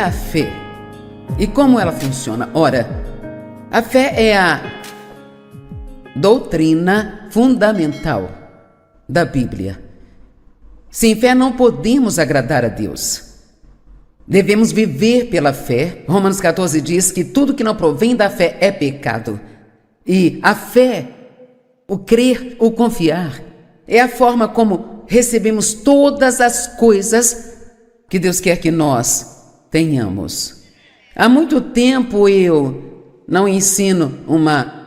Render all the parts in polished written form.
é a fé? E como ela funciona? Ora, a fé é a doutrina fundamental da Bíblia. Sem fé não podemos agradar a Deus. Devemos viver pela fé. Romanos 14 diz que tudo que não provém da fé é pecado. E a fé, o crer, o confiar, é a forma como recebemos todas as coisas que Deus quer que nós tenhamos. Há muito tempo eu não ensino uma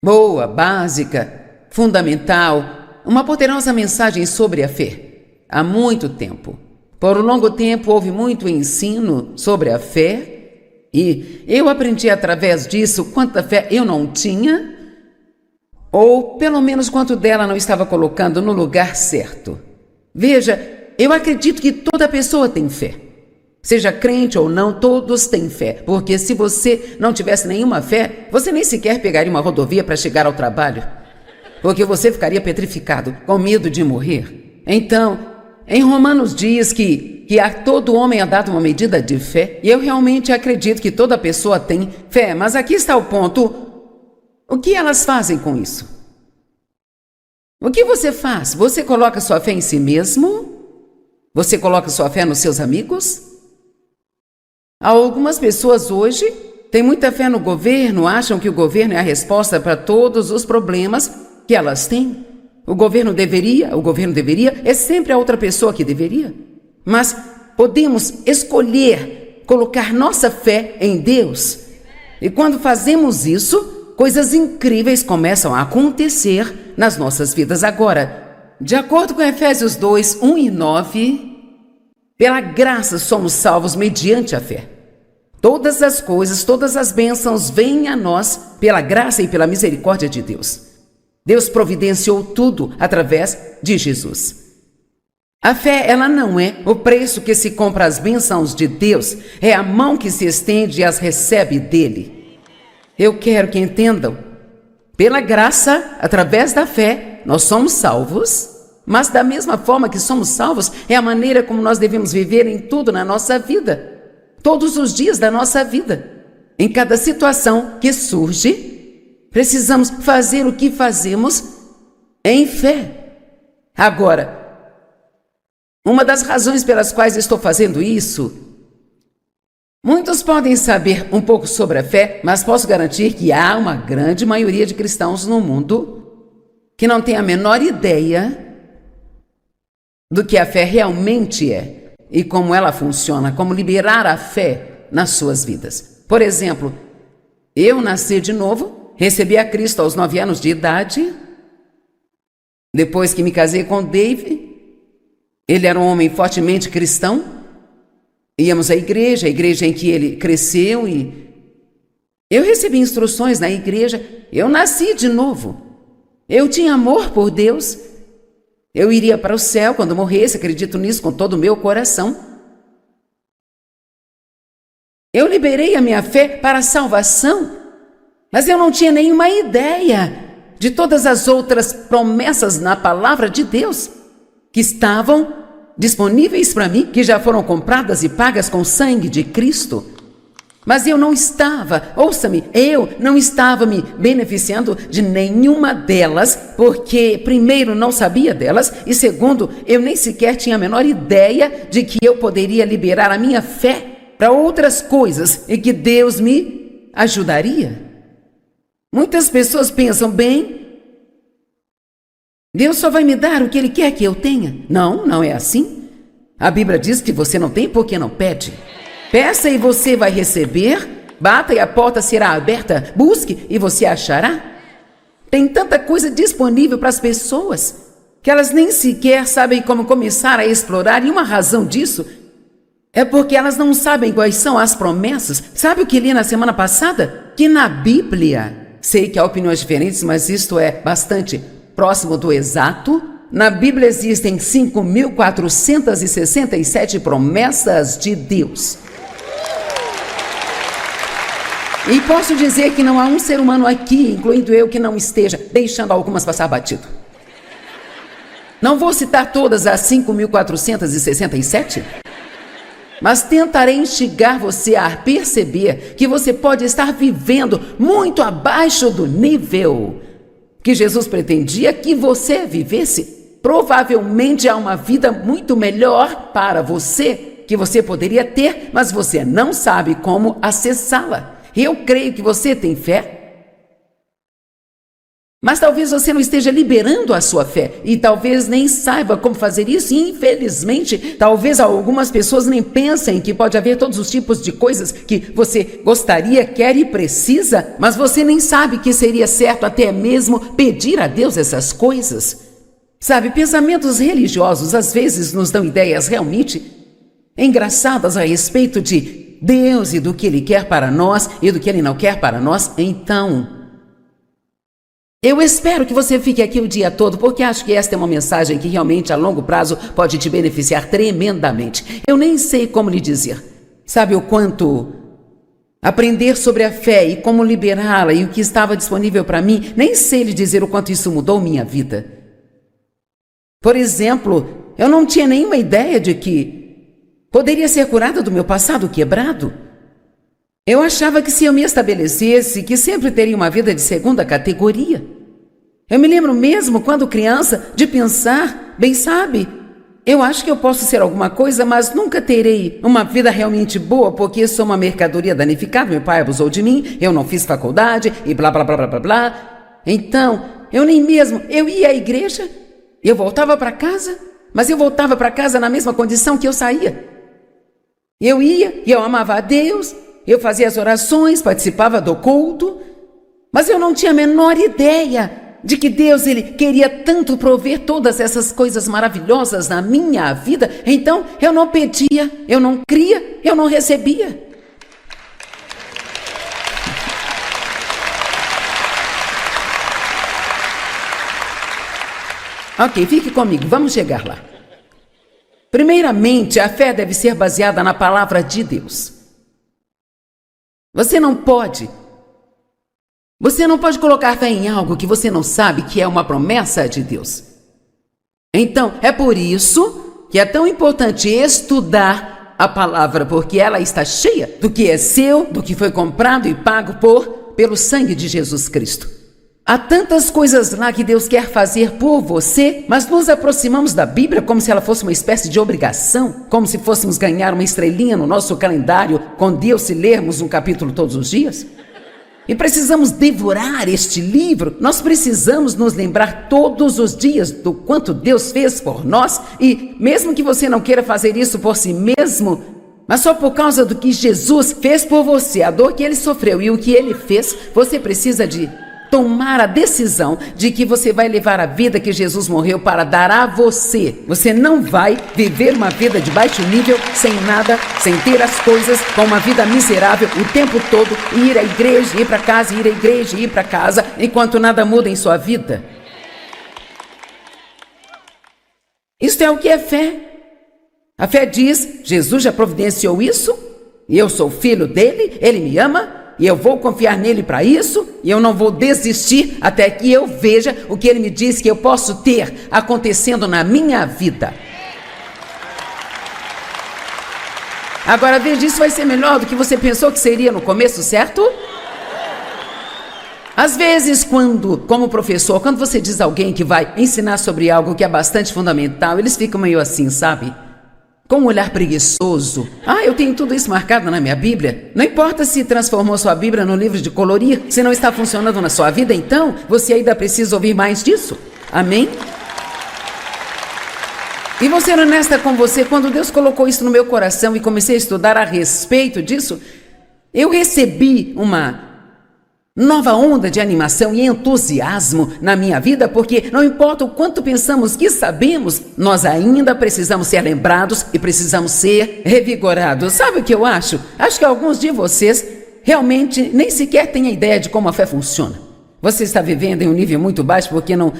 boa, básica, fundamental, uma poderosa mensagem sobre a fé. Há muito tempo. Por um longo tempo houve muito ensino sobre a fé e eu aprendi através disso quanta fé eu não tinha, ou pelo menos quanto dela não estava colocando no lugar certo. Veja, eu acredito que toda pessoa tem fé. Seja crente ou não, todos têm fé, porque se você não tivesse nenhuma fé, você nem sequer pegaria uma rodovia para chegar ao trabalho, porque você ficaria petrificado, com medo de morrer. Então, em Romanos diz que a todo homem é dado uma medida de fé, e eu realmente acredito que toda pessoa tem fé, mas aqui está o ponto: o que elas fazem com isso? O que você faz? Você coloca sua fé em si mesmo? Você coloca sua fé nos seus amigos? Algumas pessoas hoje têm muita fé no governo, acham que o governo é a resposta para todos os problemas que elas têm. O governo deveria, é sempre a outra pessoa que deveria. Mas podemos escolher colocar nossa fé em Deus. E quando fazemos isso, coisas incríveis começam a acontecer nas nossas vidas. Agora, de acordo com Efésios 2, 1 e 9, pela graça somos salvos mediante a fé. Todas as coisas, todas as bênçãos vêm a nós pela graça e pela misericórdia de Deus. Deus providenciou tudo através de Jesus. A fé, ela não é o preço que se compra as bênçãos de Deus, é a mão que se estende e as recebe dele. Eu quero que entendam, pela graça, através da fé, nós somos salvos, mas da mesma forma que somos salvos, é a maneira como nós devemos viver em tudo na nossa vida. Todos os dias da nossa vida, em cada situação que surge, precisamos fazer o que fazemos em fé. Agora, uma das razões pelas quais estou fazendo isso, muitos podem saber um pouco sobre a fé, mas posso garantir que há uma grande maioria de cristãos no mundo que não tem a menor ideia do que a fé realmente é. E como ela funciona, como liberar a fé nas suas vidas. Por exemplo, eu nasci de novo, recebi a Cristo aos 9 anos de idade. Depois que me casei com Dave, ele era um homem fortemente cristão. Íamos à igreja em que ele cresceu e eu recebi instruções na igreja. Eu nasci de novo. Eu tinha amor por Deus. Eu iria para o céu quando morresse, acredito nisso com todo o meu coração. Eu liberei a minha fé para a salvação, mas eu não tinha nenhuma ideia de todas as outras promessas na palavra de Deus que estavam disponíveis para mim, que já foram compradas e pagas com o sangue de Cristo. Mas eu não estava, ouça-me, eu não estava me beneficiando de nenhuma delas, porque primeiro não sabia delas e segundo, eu nem sequer tinha a menor ideia de que eu poderia liberar a minha fé para outras coisas e que Deus me ajudaria. Muitas pessoas pensam, bem, Deus só vai me dar o que Ele quer que eu tenha. Não, não é assim. A Bíblia diz que você não tem porque não pede. Peça e você vai receber, bata e a porta será aberta, busque e você achará. Tem tanta coisa disponível para as pessoas que elas nem sequer sabem como começar a explorar, e uma razão disso é porque elas não sabem quais são as promessas. Sabe o que li na semana passada? Que na Bíblia, sei que há opiniões diferentes, mas isto é bastante próximo do exato. Na Bíblia existem 5.467 promessas de Deus. E posso dizer que não há um ser humano aqui, incluindo eu, que não esteja deixando algumas passar batido. Não vou citar todas as 5.467, mas tentarei instigar você a perceber que você pode estar vivendo muito abaixo do nível que Jesus pretendia que você vivesse. Provavelmente há uma vida muito melhor para você que você poderia ter, mas você não sabe como acessá-la. Eu creio que você tem fé, mas talvez você não esteja liberando a sua fé e talvez nem saiba como fazer isso. E, infelizmente, talvez algumas pessoas nem pensem que pode haver todos os tipos de coisas que você gostaria, quer e precisa, mas você nem sabe que seria certo até mesmo pedir a Deus essas coisas. Sabe, pensamentos religiosos às vezes nos dão ideias realmente engraçadas a respeito de Deus e do que Ele quer para nós e do que Ele não quer para nós. Então, eu espero que você fique aqui o dia todo, porque acho que esta é uma mensagem que realmente a longo prazo pode te beneficiar tremendamente. Eu nem sei como lhe dizer. Sabe o quanto aprender sobre a fé e como liberá-la e o que estava disponível para mim, nem sei lhe dizer o quanto isso mudou minha vida. Por exemplo, eu não tinha nenhuma ideia de que poderia ser curada do meu passado quebrado. Eu achava que se eu me estabelecesse, que sempre teria uma vida de segunda categoria. Eu me lembro mesmo, quando criança, de pensar, bem sabe, eu acho que eu posso ser alguma coisa, mas nunca terei uma vida realmente boa, porque sou uma mercadoria danificada, meu pai abusou de mim, eu não fiz faculdade e blá, blá, blá, blá, blá, blá. Então, eu ia à igreja, eu voltava para casa, mas eu voltava para casa na mesma condição que eu saía. Eu ia e eu amava a Deus, eu fazia as orações, participava do culto, mas eu não tinha a menor ideia de que Deus ele queria tanto prover todas essas coisas maravilhosas na minha vida. Então eu não pedia, eu não cria, eu não recebia. Ok, fique comigo, vamos chegar lá. Primeiramente, a fé deve ser baseada na palavra de Deus. Você não pode colocar fé em algo que você não sabe que é uma promessa de Deus. Então, é por isso que é tão importante estudar a palavra, porque ela está cheia do que é seu, do que foi comprado e pago pelo sangue de Jesus Cristo. Há tantas coisas lá que Deus quer fazer por você, mas nos aproximamos da Bíblia como se ela fosse uma espécie de obrigação, como se fôssemos ganhar uma estrelinha no nosso calendário com Deus se lermos um capítulo todos os dias. E precisamos devorar este livro, nós precisamos nos lembrar todos os dias do quanto Deus fez por nós, e mesmo que você não queira fazer isso por si mesmo, mas só por causa do que Jesus fez por você, a dor que Ele sofreu e o que Ele fez, você precisa de tomar a decisão de que você vai levar a vida que Jesus morreu para dar a você. Você não vai viver uma vida de baixo nível, sem nada, sem ter as coisas, com uma vida miserável o tempo todo, e ir à igreja, ir para casa, ir à igreja, ir para casa, enquanto nada muda em sua vida. Isto é o que é fé. A fé diz, Jesus já providenciou isso, e eu sou filho dele, ele me ama, e eu vou confiar nele para isso, e eu não vou desistir até que eu veja o que ele me diz que eu posso ter acontecendo na minha vida. Agora veja, isso vai ser melhor do que você pensou que seria no começo, certo? Às vezes, como professor, quando você diz a alguém que vai ensinar sobre algo que é bastante fundamental, eles ficam meio assim, sabe? Com um olhar preguiçoso. Eu tenho tudo isso marcado na minha Bíblia. Não importa se transformou sua Bíblia no livro de colorir, se não está funcionando na sua vida, então você ainda precisa ouvir mais disso. Amém? E vou ser honesta com você, quando Deus colocou isso no meu coração e comecei a estudar a respeito disso, eu recebi uma nova onda de animação e entusiasmo na minha vida, porque não importa o quanto pensamos que sabemos, nós ainda precisamos ser lembrados e precisamos ser revigorados. Sabe o que eu acho? Acho que alguns de vocês realmente nem sequer têm a ideia de como a fé funciona. Você está vivendo em um nível muito baixo porque não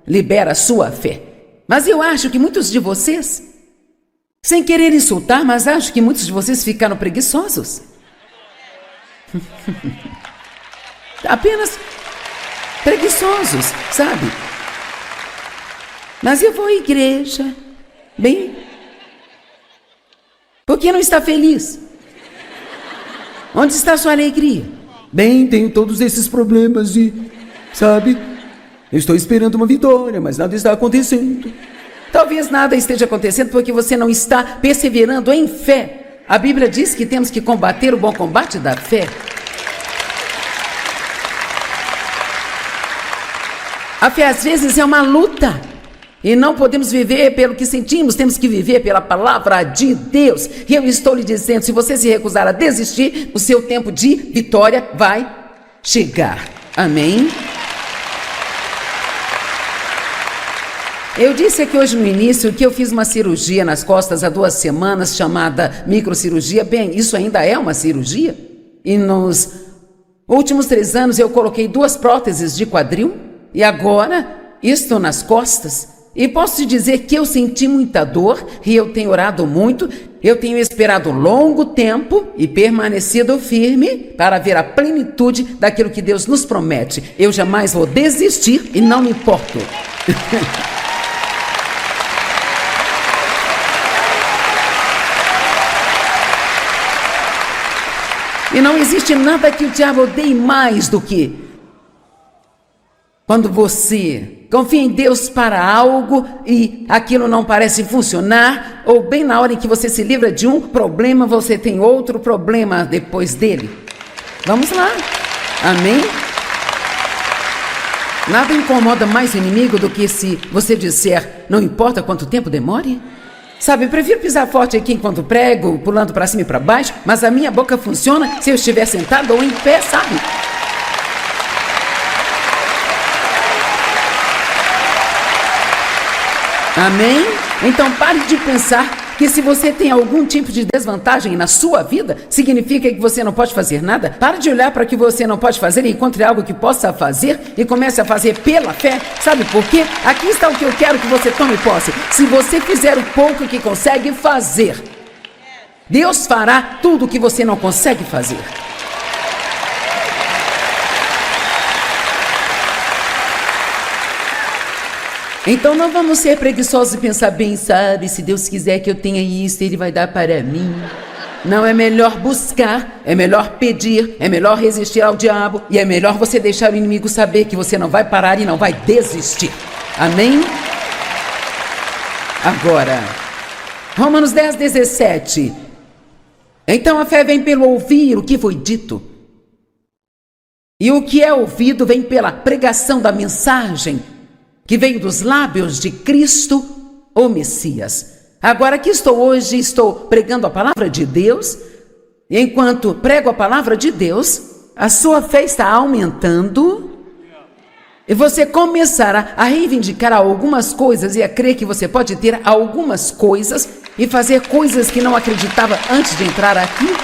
libera a sua fé. Mas eu acho que muitos de vocês, sem querer insultar, mas acho que muitos de vocês ficaram preguiçosos. Apenas preguiçosos, sabe? Mas eu vou à igreja, bem, Por que não está feliz? Onde está a sua alegria? Bem, tenho todos esses problemas e, sabe, eu estou esperando uma vitória, mas nada está acontecendo. Talvez nada esteja acontecendo porque você não está perseverando em fé. A Bíblia diz que temos que combater o bom combate da fé. A fé às vezes é uma luta. E não podemos viver pelo que sentimos, temos que viver pela palavra de Deus. E eu estou lhe dizendo, se você se recusar a desistir, o seu tempo de vitória vai chegar. Amém? Eu disse aqui hoje no início que eu fiz uma cirurgia nas costas há 2 semanas, chamada microcirurgia. Bem, isso ainda é uma cirurgia. E nos últimos 3 anos eu coloquei 2 próteses de quadril. E agora estou nas costas. E posso te dizer que eu senti muita dor e eu tenho orado muito. Eu tenho esperado um longo tempo e permanecido firme para ver a plenitude daquilo que Deus nos promete. Eu jamais vou desistir e não me importo. E não existe nada que o diabo odeie mais do que quando você confia em Deus para algo e aquilo não parece funcionar, ou bem na hora em que você se livra de um problema, você tem outro problema depois dele. Vamos lá. Amém? Nada incomoda mais o inimigo do que se você disser, não importa quanto tempo demore. Sabe, eu prefiro pisar forte aqui enquanto prego, pulando para cima e para baixo, mas a minha boca funciona se eu estiver sentado ou em pé, sabe? Amém? Então pare de pensar que se você tem algum tipo de desvantagem na sua vida, significa que você não pode fazer nada. Pare de olhar para o que você não pode fazer e encontre algo que possa fazer e comece a fazer pela fé. Sabe por quê? Aqui está o que eu quero que você tome posse. Se você fizer o pouco que consegue fazer, Deus fará tudo o que você não consegue fazer. Então não vamos ser preguiçosos e pensar bem, sabe, se Deus quiser que eu tenha isso, Ele vai dar para mim. Não, é melhor buscar, é melhor pedir, é melhor resistir ao diabo e é melhor você deixar o inimigo saber que você não vai parar e não vai desistir. Amém? Agora, Romanos 10, 17. Então a fé vem pelo ouvir o que foi dito. E o que é ouvido vem pela pregação da mensagem que veio dos lábios de Cristo, o Messias. Agora aqui estou hoje, estou pregando a palavra de Deus, e enquanto prego a palavra de Deus, a sua fé está aumentando, e você começará a reivindicar algumas coisas e a crer que você pode ter algumas coisas e fazer coisas que não acreditava antes de entrar aqui.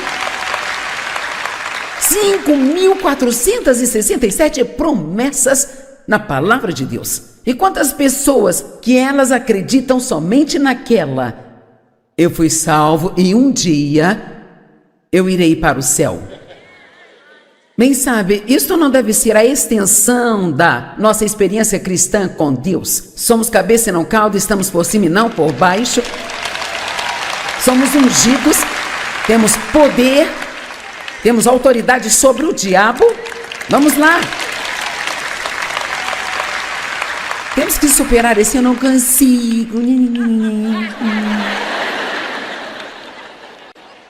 5.467 promessas na palavra de Deus. E quantas pessoas que elas acreditam somente naquela, eu fui salvo e um dia eu irei para o céu. Bem, sabe, isso não deve ser a extensão da nossa experiência cristã com Deus. Somos cabeça e não cauda, estamos por cima e não por baixo. Somos ungidos, temos poder, temos autoridade sobre o diabo. Vamos lá. Temos que superar esse eu não consigo.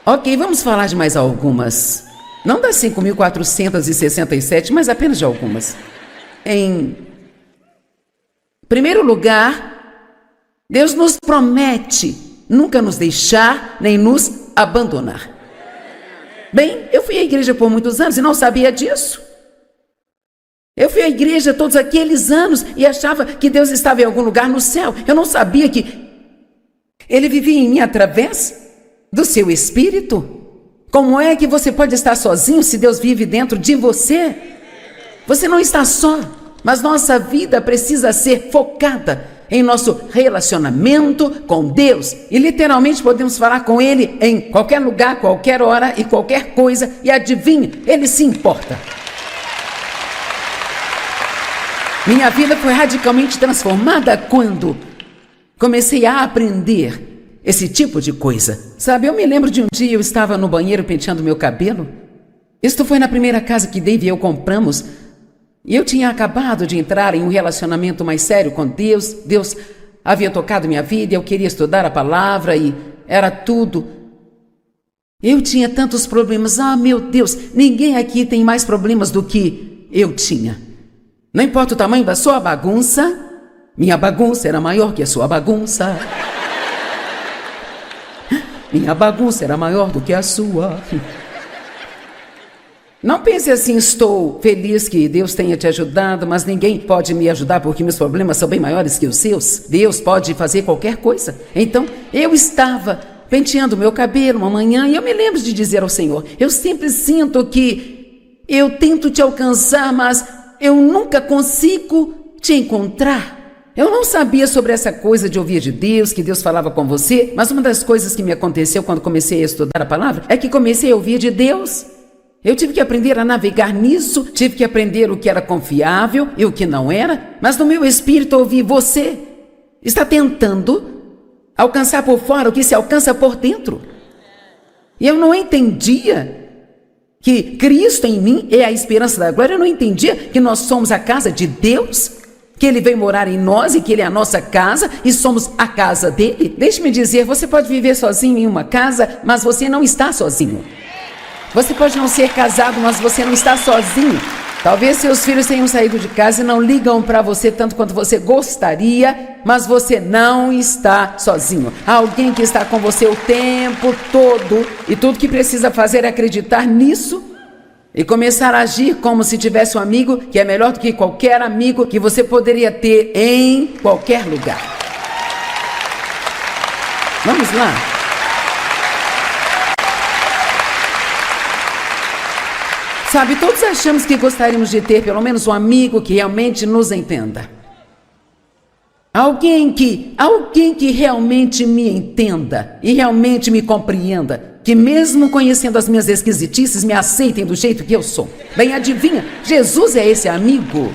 Ok, vamos falar de mais algumas. Não das 5.467, mas apenas de algumas. Em primeiro lugar, Deus nos promete nunca nos deixar nem nos abandonar. Bem, eu fui à igreja por muitos anos e não sabia disso. Eu fui à igreja todos aqueles anos e achava que Deus estava em algum lugar no céu. Eu não sabia que Ele vivia em mim através do seu Espírito. Como é que você pode estar sozinho se Deus vive dentro de você? Você não está só, mas nossa vida precisa ser focada em nosso relacionamento com Deus. E literalmente podemos falar com Ele em qualquer lugar, qualquer hora e qualquer coisa. E adivinhe, Ele se importa. Minha vida foi radicalmente transformada quando comecei a aprender esse tipo de coisa. Sabe, eu me lembro de um dia eu estava no banheiro penteando meu cabelo. Isto foi na primeira casa que Dave e eu compramos. E eu tinha acabado de entrar em um relacionamento mais sério com Deus. Deus havia tocado minha vida, eu queria estudar a palavra e era tudo. Eu tinha tantos problemas. Ah, meu Deus, ninguém aqui tem mais problemas do que eu tinha. Não importa o tamanho da sua bagunça, minha bagunça era maior que a sua bagunça. Minha bagunça era maior do que a sua. Não pense assim, estou feliz que Deus tenha te ajudado, mas ninguém pode me ajudar porque meus problemas são bem maiores que os seus. Deus pode fazer qualquer coisa. Então, eu estava penteando meu cabelo uma manhã e eu me lembro de dizer ao Senhor, eu sempre sinto que eu tento te alcançar, mas eu nunca consigo te encontrar. Eu não sabia sobre essa coisa de ouvir de Deus, que Deus falava com você, mas uma das coisas que me aconteceu quando comecei a estudar a palavra é que comecei a ouvir de Deus. Eu tive que aprender a navegar nisso, tive que aprender o que era confiável e o que não era, mas no meu espírito ouvi, você está tentando alcançar por fora o que se alcança por dentro. E eu não entendia que Cristo em mim é a esperança da glória, eu não entendia que nós somos a casa de Deus, que Ele vem morar em nós e que Ele é a nossa casa e somos a casa dEle. Deixe-me dizer, você pode viver sozinho em uma casa, mas você não está sozinho. Você pode não ser casado, mas você não está sozinho. Talvez seus filhos tenham saído de casa e não ligam para você tanto quanto você gostaria, mas você não está sozinho. Há alguém que está com você o tempo todo e tudo que precisa fazer é acreditar nisso e começar a agir como se tivesse um amigo que é melhor do que qualquer amigo que você poderia ter em qualquer lugar. Vamos lá. Sabe, todos achamos que gostaríamos de ter pelo menos um amigo que realmente nos entenda. Alguém que realmente me entenda e realmente me compreenda. Que mesmo conhecendo as minhas esquisitices, me aceitem do jeito que eu sou. Bem, adivinha, Jesus é esse amigo.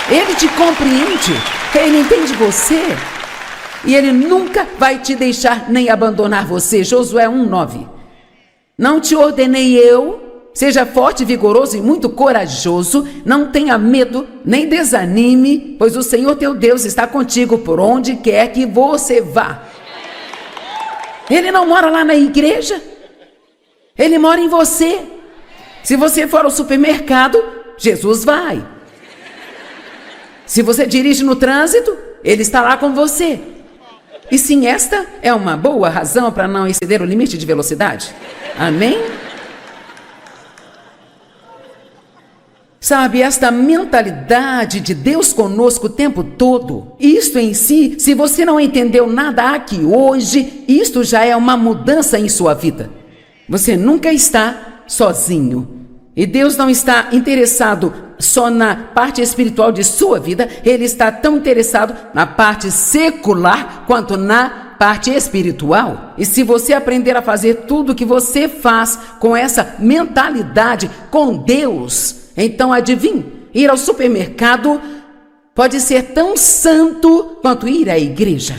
Ele te compreende, Ele entende você. E Ele nunca vai te deixar nem abandonar você. Josué 1:9. Não te ordenei eu, seja forte, vigoroso e muito corajoso, não tenha medo, nem desanime, pois o Senhor teu Deus está contigo por onde quer que você vá. Ele não mora lá na igreja, Ele mora em você. Se você for ao supermercado, Jesus vai. Se você dirige no trânsito, Ele está lá com você. E sim, esta é uma boa razão para não exceder o limite de velocidade. Amém? Sabe, esta mentalidade de Deus conosco o tempo todo, isto em si, se você não entendeu nada aqui hoje, isto já é uma mudança em sua vida. Você nunca está sozinho. E Deus não está interessado só na parte espiritual de sua vida, Ele está tão interessado na parte secular quanto na parte espiritual. E se você aprender a fazer tudo o que você faz com essa mentalidade com Deus, então adivinhe, ir ao supermercado pode ser tão santo quanto ir à igreja.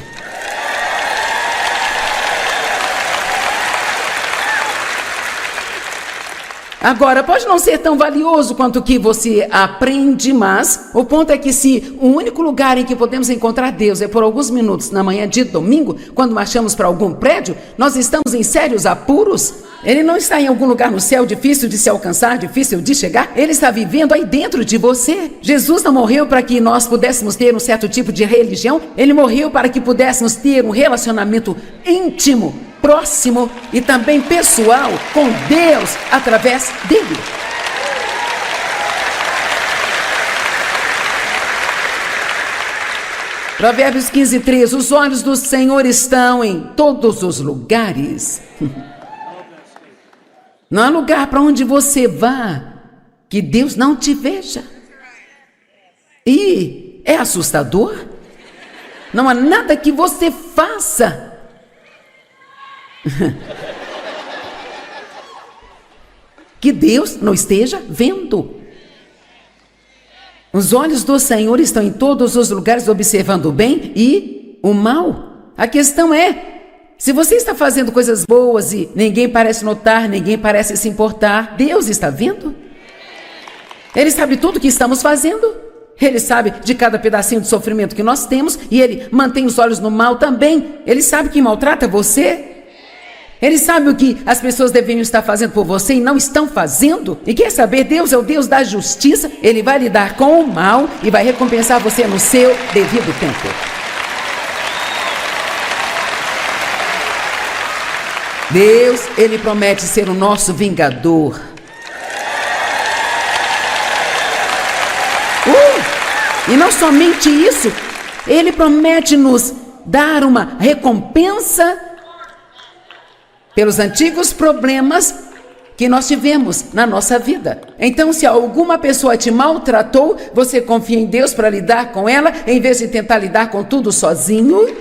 Agora, pode não ser tão valioso quanto o que você aprende, mas o ponto é que se o único lugar em que podemos encontrar Deus é por alguns minutos na manhã de domingo, quando marchamos para algum prédio, nós estamos em sérios apuros. Ele não está em algum lugar no céu difícil de se alcançar, difícil de chegar. Ele está vivendo aí dentro de você. Jesus não morreu para que nós pudéssemos ter um certo tipo de religião. Ele morreu para que pudéssemos ter um relacionamento íntimo, próximo e também pessoal com Deus através dele. Provérbios 15:3. Os olhos do Senhor estão em todos os lugares. Não há lugar para onde você vá que Deus não te veja. E é assustador. Não há nada que você faça que Deus não esteja vendo. Os olhos do Senhor estão em todos os lugares, observando o bem e o mal. A questão é, se você está fazendo coisas boas e ninguém parece notar, ninguém parece se importar, Deus está vendo? Ele sabe tudo que estamos fazendo. Ele sabe de cada pedacinho de sofrimento que nós temos e Ele mantém os olhos no mal também. Ele sabe quem maltrata você. Ele sabe o que as pessoas deveriam estar fazendo por você e não estão fazendo. E quer saber, Deus é o Deus da justiça. Ele vai lidar com o mal e vai recompensar você no seu devido tempo. Deus, Ele promete ser o nosso vingador. E não somente isso, Ele promete nos dar uma recompensa pelos antigos problemas que nós tivemos na nossa vida. Então, se alguma pessoa te maltratou, você confia em Deus para lidar com ela, em vez de tentar lidar com tudo sozinho.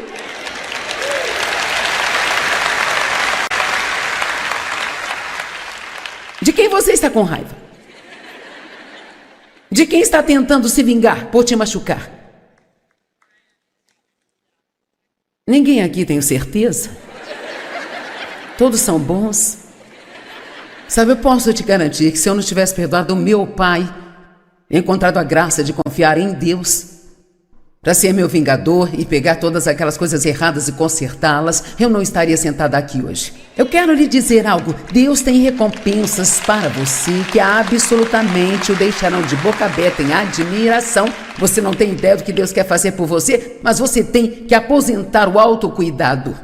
De quem você está com raiva? De quem está tentando se vingar por te machucar? Ninguém aqui tem certeza. Todos são bons. Sabe, eu posso te garantir que se eu não tivesse perdoado o meu pai, encontrado a graça de confiar em Deus para ser meu vingador e pegar todas aquelas coisas erradas e consertá-las, eu não estaria sentada aqui hoje. Eu quero lhe dizer algo. Deus tem recompensas para você que absolutamente o deixarão de boca aberta em admiração. Você não tem ideia do que Deus quer fazer por você, mas você tem que aposentar o autocuidado.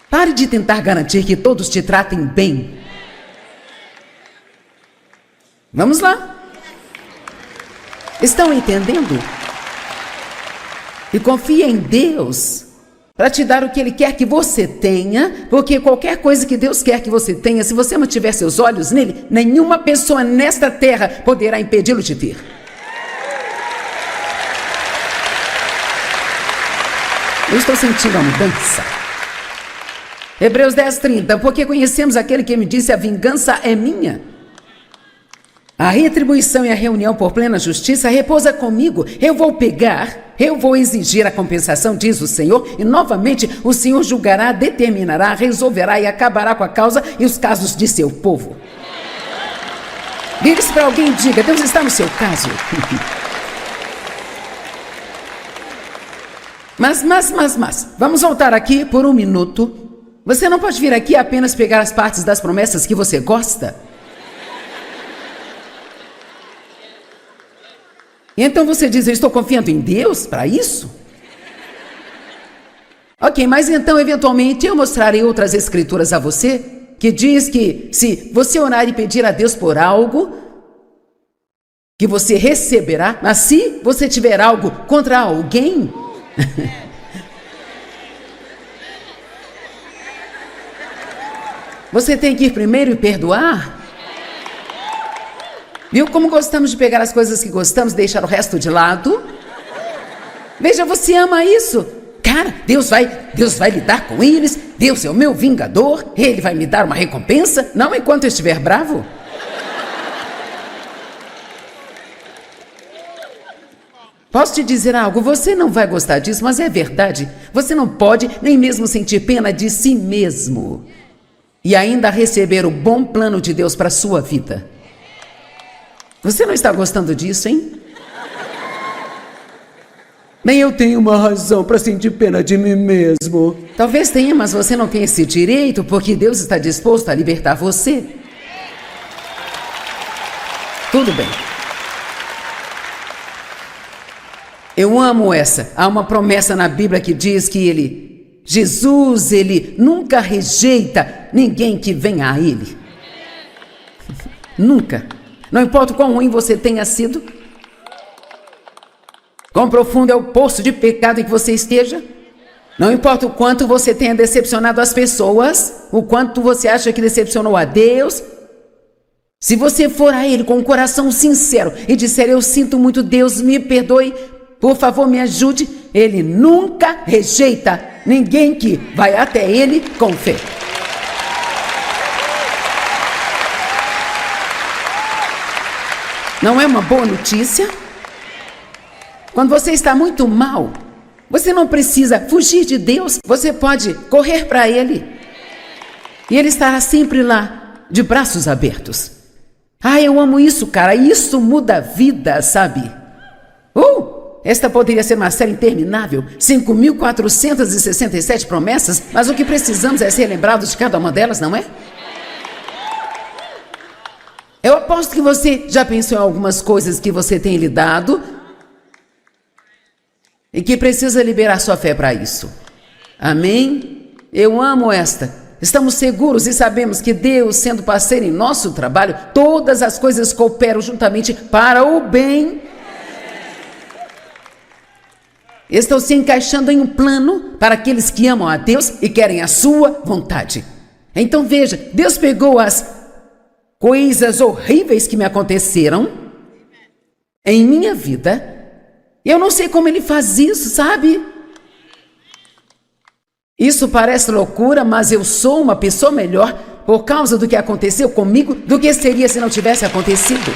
Pare de tentar garantir que todos te tratem bem. Vamos lá. Estão entendendo? E confia em Deus para te dar o que Ele quer que você tenha, porque qualquer coisa que Deus quer que você tenha, se você mantiver seus olhos nele, nenhuma pessoa nesta terra poderá impedi-lo de ter. Eu estou sentindo a mudança. Hebreus 10:30, porque conhecemos aquele que me disse, a vingança é minha. A retribuição e a reunião por plena justiça repousa comigo. Eu vou pegar, eu vou exigir a compensação, diz o Senhor, e novamente o Senhor julgará, determinará, resolverá e acabará com a causa e os casos de seu povo. Vire-se para alguém e diga, Deus está no seu caso. Mas, vamos voltar aqui por um minuto. Você não pode vir aqui apenas pegar as partes das promessas que você gosta. E então você diz, eu estou confiando em Deus para isso? Ok, mas então eventualmente eu mostrarei outras escrituras a você, que diz que se você orar e pedir a Deus por algo, que você receberá, mas se você tiver algo contra alguém, você tem que ir primeiro e perdoar. Viu como gostamos de pegar as coisas que gostamos e deixar o resto de lado? Veja, você ama isso. Cara, Deus vai lidar com eles. Deus é o meu vingador. Ele vai me dar uma recompensa, não enquanto eu estiver bravo. Posso te dizer algo? Você não vai gostar disso, mas é verdade. Você não pode nem mesmo sentir pena de si mesmo e ainda receber o bom plano de Deus para a sua vida. Você não está gostando disso, hein? Nem eu tenho uma razão para sentir pena de mim mesmo. Talvez tenha, mas você não tem esse direito, porque Deus está disposto a libertar você. Tudo bem. Eu amo essa. Há uma promessa na Bíblia que diz que Jesus, ele nunca rejeita ninguém que venha a ele. Nunca. Não importa o quão ruim você tenha sido, quão profundo é o poço de pecado em que você esteja, não importa o quanto você tenha decepcionado as pessoas, o quanto você acha que decepcionou a Deus, se você for a Ele com um coração sincero e disser, eu sinto muito, Deus me perdoe, por favor me ajude, Ele nunca rejeita ninguém que vai até Ele com fé. Não é uma boa notícia? Quando você está muito mal, você não precisa fugir de Deus, você pode correr para Ele. E Ele estará sempre lá, de braços abertos. Ah, eu amo isso, cara, isso muda a vida, sabe? Esta poderia ser uma série interminável, 5.467 promessas, mas o que precisamos é ser lembrados de cada uma delas, não é? Eu aposto que você já pensou em algumas coisas que você tem lidado e que precisa liberar sua fé para isso. Amém? Eu amo esta. Estamos seguros e sabemos que Deus, sendo parceiro em nosso trabalho, todas as coisas cooperam juntamente para o bem. Estão se encaixando em um plano para aqueles que amam a Deus e querem a sua vontade. Então veja, Deus pegou as coisas horríveis que me aconteceram em minha vida. Eu não sei como Ele faz isso, sabe? Isso parece loucura, mas eu sou uma pessoa melhor por causa do que aconteceu comigo do que seria se não tivesse acontecido.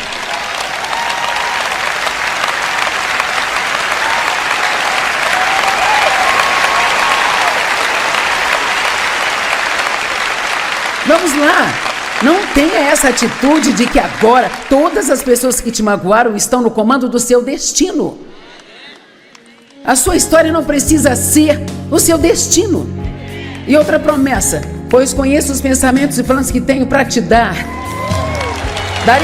Vamos lá, não tenha essa atitude de que agora todas as pessoas que te magoaram estão no comando do seu destino. A sua história não precisa ser o seu destino. E outra promessa, pois conheço os pensamentos e planos que tenho para te dar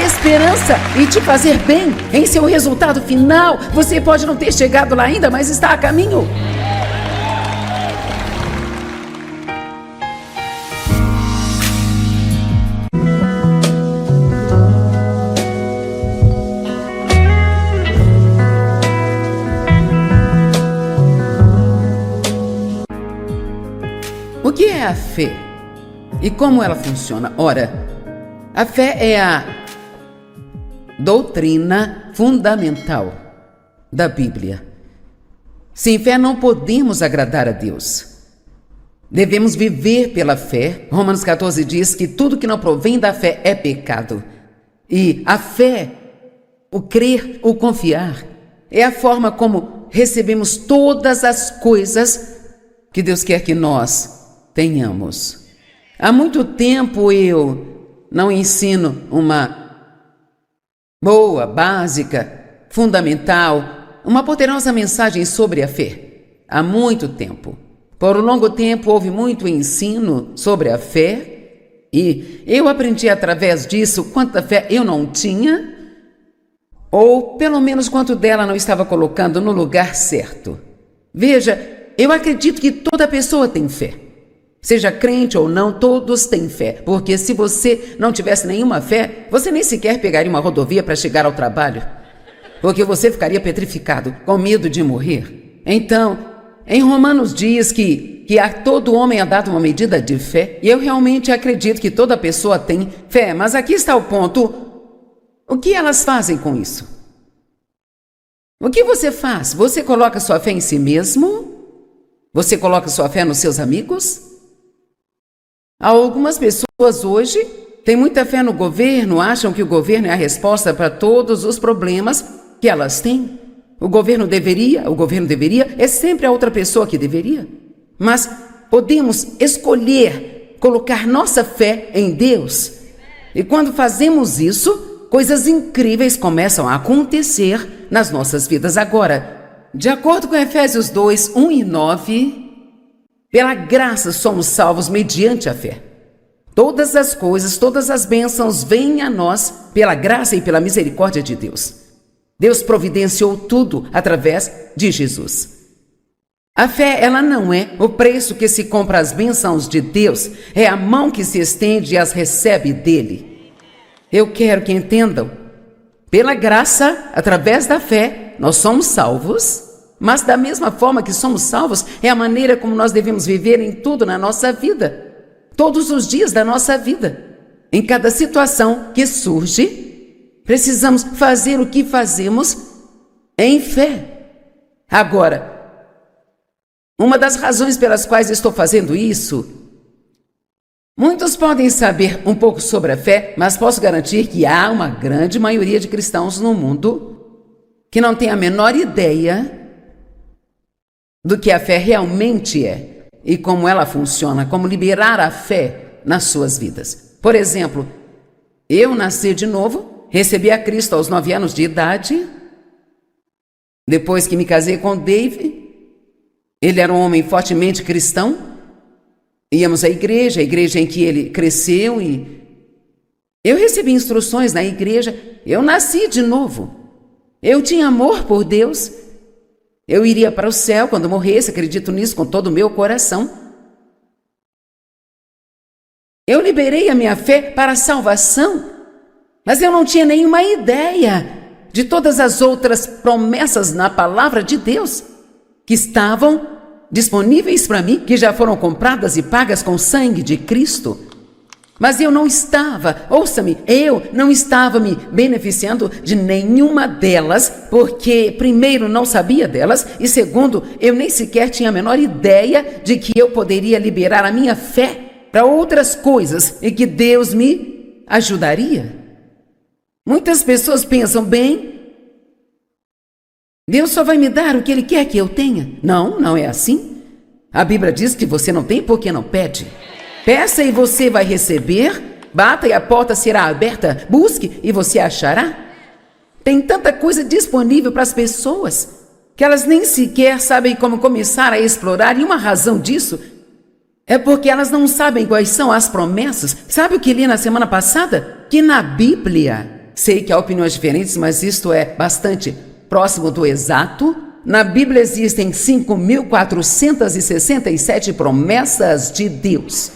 esperança e te fazer bem em seu resultado final. Você pode não ter chegado lá ainda, mas está a caminho. O que é a fé? E como ela funciona? Ora, a fé é a doutrina fundamental da Bíblia. Sem fé não podemos agradar a Deus. Devemos viver pela fé. Romanos 14 diz que tudo que não provém da fé é pecado. E a fé, o crer, o confiar, é a forma como recebemos todas as coisas que Deus quer que nós tenhamos. Há muito tempo eu não ensino uma boa, básica, fundamental, uma poderosa mensagem sobre a fé. Há muito tempo. Por um longo tempo houve muito ensino sobre a fé e eu aprendi através disso quanta fé eu não tinha, ou pelo menos quanto dela não estava colocando no lugar certo. Veja, eu acredito que toda pessoa tem fé. Seja crente ou não, todos têm fé, porque se você não tivesse nenhuma fé, você nem sequer pegaria uma rodovia para chegar ao trabalho, porque você ficaria petrificado, com medo de morrer. Então, em Romanos diz que a todo homem é dado uma medida de fé, e eu realmente acredito que toda pessoa tem fé, mas aqui está o ponto: o que elas fazem com isso? O que você faz? Você coloca sua fé em si mesmo? Você coloca sua fé nos seus amigos? Algumas pessoas hoje têm muita fé no governo, acham que o governo é a resposta para todos os problemas que elas têm. O governo deveria, é sempre a outra pessoa que deveria. Mas podemos escolher colocar nossa fé em Deus. E quando fazemos isso, coisas incríveis começam a acontecer nas nossas vidas. Agora, de acordo com Efésios 2, 1 e 9... pela graça somos salvos mediante a fé. Todas as coisas, todas as bênçãos vêm a nós pela graça e pela misericórdia de Deus. Deus providenciou tudo através de Jesus. A fé, ela não é o preço que se compra as bênçãos de Deus, é a mão que se estende e as recebe dele. Eu quero que entendam, pela graça, através da fé, nós somos salvos. Mas da mesma forma que somos salvos, é a maneira como nós devemos viver em tudo na nossa vida. Todos os dias da nossa vida. Em cada situação que surge, precisamos fazer o que fazemos em fé. Agora, uma das razões pelas quais estou fazendo isso, muitos podem saber um pouco sobre a fé, mas posso garantir que há uma grande maioria de cristãos no mundo que não têm a menor ideia do que a fé realmente é e como ela funciona, como liberar a fé nas suas vidas. Por exemplo, eu nasci de novo, recebi a Cristo aos 9 anos de idade, depois que me casei com o Dave. Ele era um homem fortemente cristão, íamos à igreja em que ele cresceu, e eu recebi instruções na igreja. Eu nasci de novo, eu tinha amor por Deus, eu iria para o céu quando morresse, acredito nisso com todo o meu coração. Eu liberei a minha fé para a salvação, mas eu não tinha nenhuma ideia de todas as outras promessas na palavra de Deus que estavam disponíveis para mim, que já foram compradas e pagas com o sangue de Cristo. Mas eu não estava, ouça-me, eu não estava me beneficiando de nenhuma delas, porque primeiro não sabia delas e segundo, eu nem sequer tinha a menor ideia de que eu poderia liberar a minha fé para outras coisas e que Deus me ajudaria. Muitas pessoas pensam, bem, Deus só vai me dar o que Ele quer que eu tenha. Não, não é assim. A Bíblia diz que você não tem porque não pede. Peça e você vai receber, bata e a porta será aberta, busque e você achará. Tem tanta coisa disponível para as pessoas que elas nem sequer sabem como começar a explorar, e uma razão disso é porque elas não sabem quais são as promessas. Sabe o que li na semana passada? Que na Bíblia, sei que há opiniões diferentes, mas isto é bastante próximo do exato. Na Bíblia existem 5.467 promessas de Deus.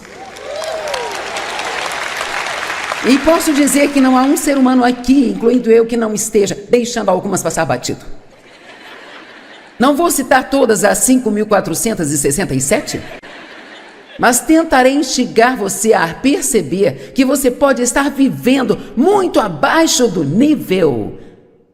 E posso dizer que não há um ser humano aqui, incluindo eu, que não esteja deixando algumas passar batido. Não vou citar todas as 5.467, mas tentarei instigar você a perceber que você pode estar vivendo muito abaixo do nível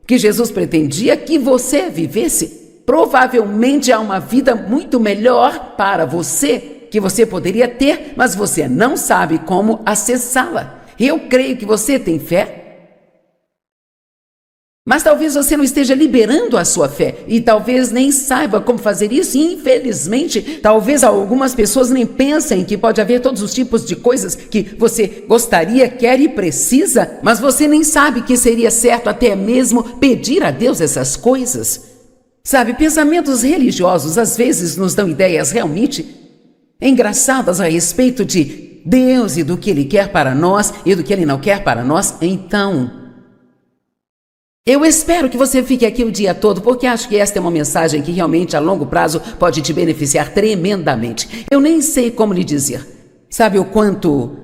que Jesus pretendia que você vivesse. Provavelmente há uma vida muito melhor para você que você poderia ter, mas você não sabe como acessá-la. Eu creio que você tem fé, mas talvez você não esteja liberando a sua fé e talvez nem saiba como fazer isso. E, infelizmente, talvez algumas pessoas nem pensem que pode haver todos os tipos de coisas que você gostaria, quer e precisa, mas você nem sabe que seria certo até mesmo pedir a Deus essas coisas. Sabe, pensamentos religiosos às vezes nos dão ideias realmente engraçadas a respeito de Deus e do que Ele quer para nós e do que Ele não quer para nós. Então, eu espero que você fique aqui o dia todo, porque acho que esta é uma mensagem que realmente a longo prazo pode te beneficiar tremendamente. Eu nem sei como lhe dizer. Sabe o quanto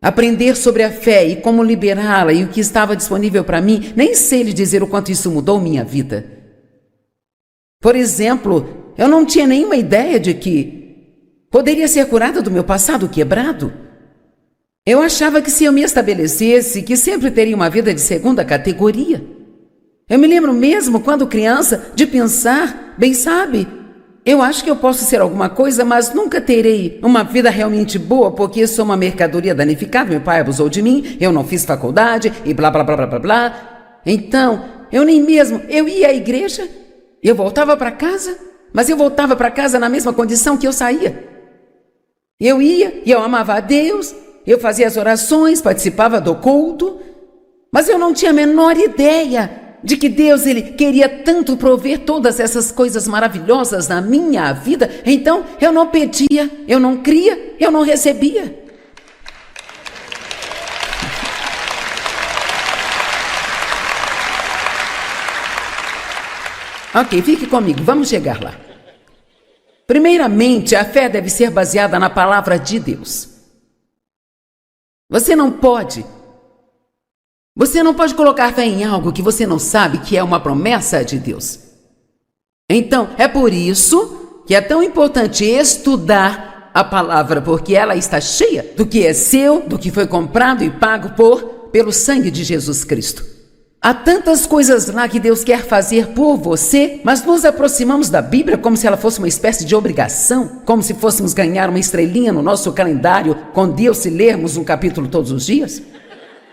aprender sobre a fé e como liberá-la e o que estava disponível para mim, nem sei lhe dizer o quanto isso mudou minha vida. Por exemplo, eu não tinha nenhuma ideia de que poderia ser curada do meu passado quebrado. Eu achava que se eu me estabelecesse, que sempre teria uma vida de segunda categoria. Eu me lembro mesmo, quando criança, de pensar, bem sabe, eu acho que eu posso ser alguma coisa, mas nunca terei uma vida realmente boa, porque sou uma mercadoria danificada, meu pai abusou de mim, eu não fiz faculdade e blá, blá, blá, blá, blá, blá. Então, eu nem mesmo, eu ia à igreja, eu voltava para casa, mas eu voltava para casa na mesma condição que eu saía. Eu ia e eu amava a Deus, eu fazia as orações, participava do culto, mas eu não tinha a menor ideia de que Deus, Ele queria tanto prover todas essas coisas maravilhosas na minha vida. Então eu não pedia, eu não cria, eu não recebia. Ok, fique comigo, vamos chegar lá. Primeiramente, a fé deve ser baseada na palavra de Deus. Você não pode colocar fé em algo que você não sabe que é uma promessa de Deus. Então, é por isso que é tão importante estudar a palavra, porque ela está cheia do que é seu, do que foi comprado e pago pelo sangue de Jesus Cristo. Há tantas coisas lá que Deus quer fazer por você, mas nos aproximamos da Bíblia como se ela fosse uma espécie de obrigação, como se fôssemos ganhar uma estrelinha no nosso calendário com Deus se lermos um capítulo todos os dias.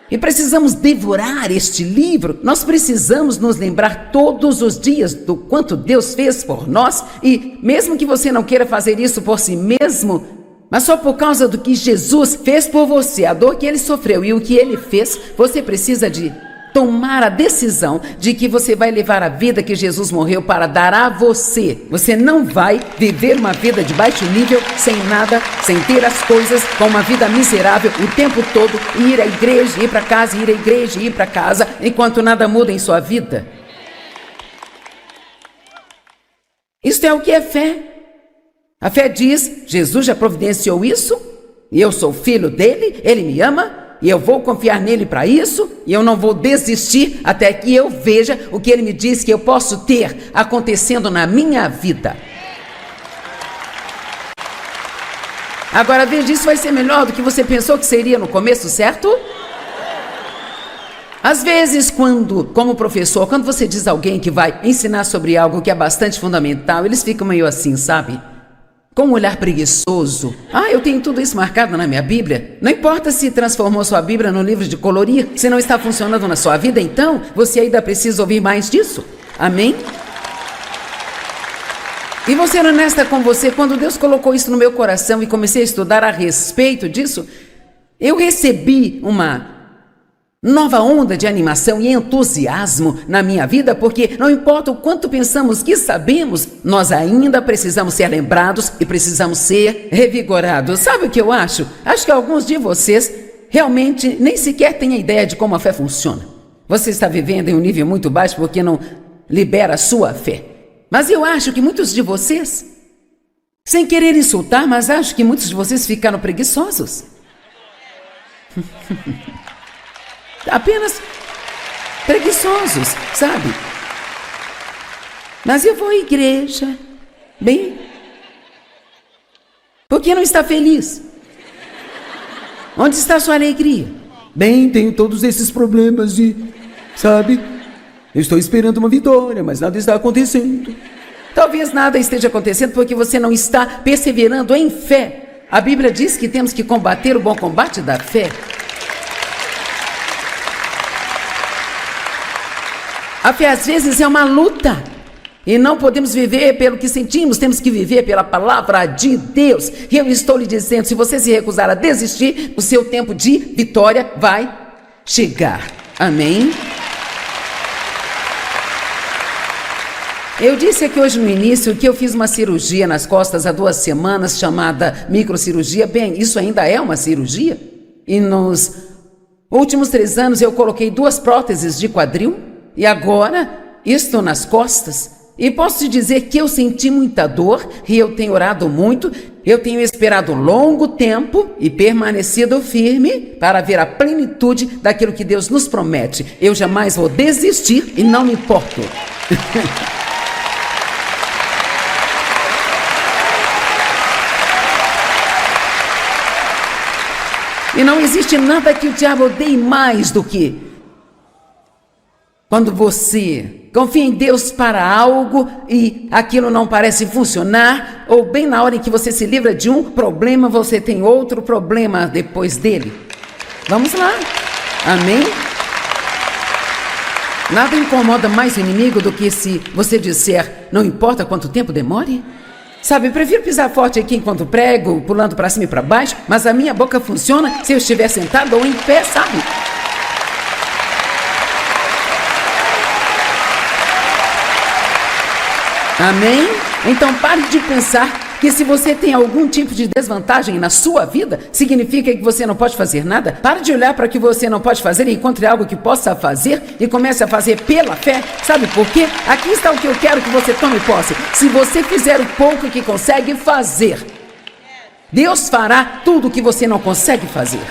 E precisamos devorar este livro. Nós precisamos nos lembrar todos os dias do quanto Deus fez por nós. E mesmo que você não queira fazer isso por si mesmo, mas só por causa do que Jesus fez por você, a dor que Ele sofreu e o que Ele fez, você precisa de tomar a decisão de que você vai levar a vida que Jesus morreu para dar a você. Você não vai viver uma vida de baixo nível, sem nada, sem ter as coisas, com uma vida miserável o tempo todo, e ir à igreja, ir para casa, ir à igreja, ir para casa, enquanto nada muda em sua vida. Isto é o que é fé. A fé diz: Jesus já providenciou isso, e eu sou filho dele, ele me ama, e eu vou confiar nele para isso, e eu não vou desistir até que eu veja o que ele me diz que eu posso ter acontecendo na minha vida. Agora veja, isso vai ser melhor do que você pensou que seria no começo, certo? Às vezes, como professor, quando você diz a alguém que vai ensinar sobre algo que é bastante fundamental, eles ficam meio assim, sabe? Com um olhar preguiçoso. Eu tenho tudo isso marcado na minha Bíblia. Não importa se transformou sua Bíblia num livro de colorir, se não está funcionando na sua vida, então você ainda precisa ouvir mais disso. Amém? E vou ser honesta com você, quando Deus colocou isso no meu coração e comecei a estudar a respeito disso, eu recebi uma nova onda de animação e entusiasmo na minha vida, porque não importa o quanto pensamos que sabemos, nós ainda precisamos ser lembrados e precisamos ser revigorados. Sabe o que eu acho? Acho que alguns de vocês realmente nem sequer têm a ideia de como a fé funciona. Você está vivendo em um nível muito baixo porque não libera a sua fé. Mas eu acho que muitos de vocês, sem querer insultar, mas acho que muitos de vocês ficaram preguiçosos. Apenas preguiçosos, sabe? Mas eu vou à igreja, bem, por que não está feliz? Onde está sua alegria? Bem, tenho todos esses problemas e, sabe, eu estou esperando uma vitória, mas nada está acontecendo. Talvez nada esteja acontecendo porque você não está perseverando em fé. A Bíblia diz que temos que combater o bom combate da fé. A fé às vezes é uma luta e não podemos viver pelo que sentimos, temos que viver pela palavra de Deus. E eu estou lhe dizendo, se você se recusar a desistir, o seu tempo de vitória vai chegar. Amém? Eu disse aqui hoje no início que eu fiz uma cirurgia nas costas há 2 semanas, chamada microcirurgia. Bem, isso ainda é uma cirurgia. E nos últimos 3 anos eu coloquei 2 próteses de quadril. E agora estou nas costas e posso te dizer que eu senti muita dor e eu tenho orado muito, eu tenho esperado um longo tempo e permanecido firme para ver a plenitude daquilo que Deus nos promete. Eu jamais vou desistir e não me importo. E não existe nada que o diabo odeie mais do que quando você confia em Deus para algo e aquilo não parece funcionar, ou bem na hora em que você se livra de um problema, você tem outro problema depois dele. Vamos lá. Amém? Nada incomoda mais o inimigo do que se você disser, não importa quanto tempo demore. Sabe, eu prefiro pisar forte aqui enquanto prego, pulando para cima e para baixo, mas a minha boca funciona se eu estiver sentado ou em pé, sabe? Amém? Então pare de pensar que se você tem algum tipo de desvantagem na sua vida, significa que você não pode fazer nada. Pare de olhar para o que você não pode fazer e encontre algo que possa fazer e comece a fazer pela fé. Sabe por quê? Aqui está o que eu quero que você tome posse. Se você fizer o pouco que consegue fazer, Deus fará tudo o que você não consegue fazer.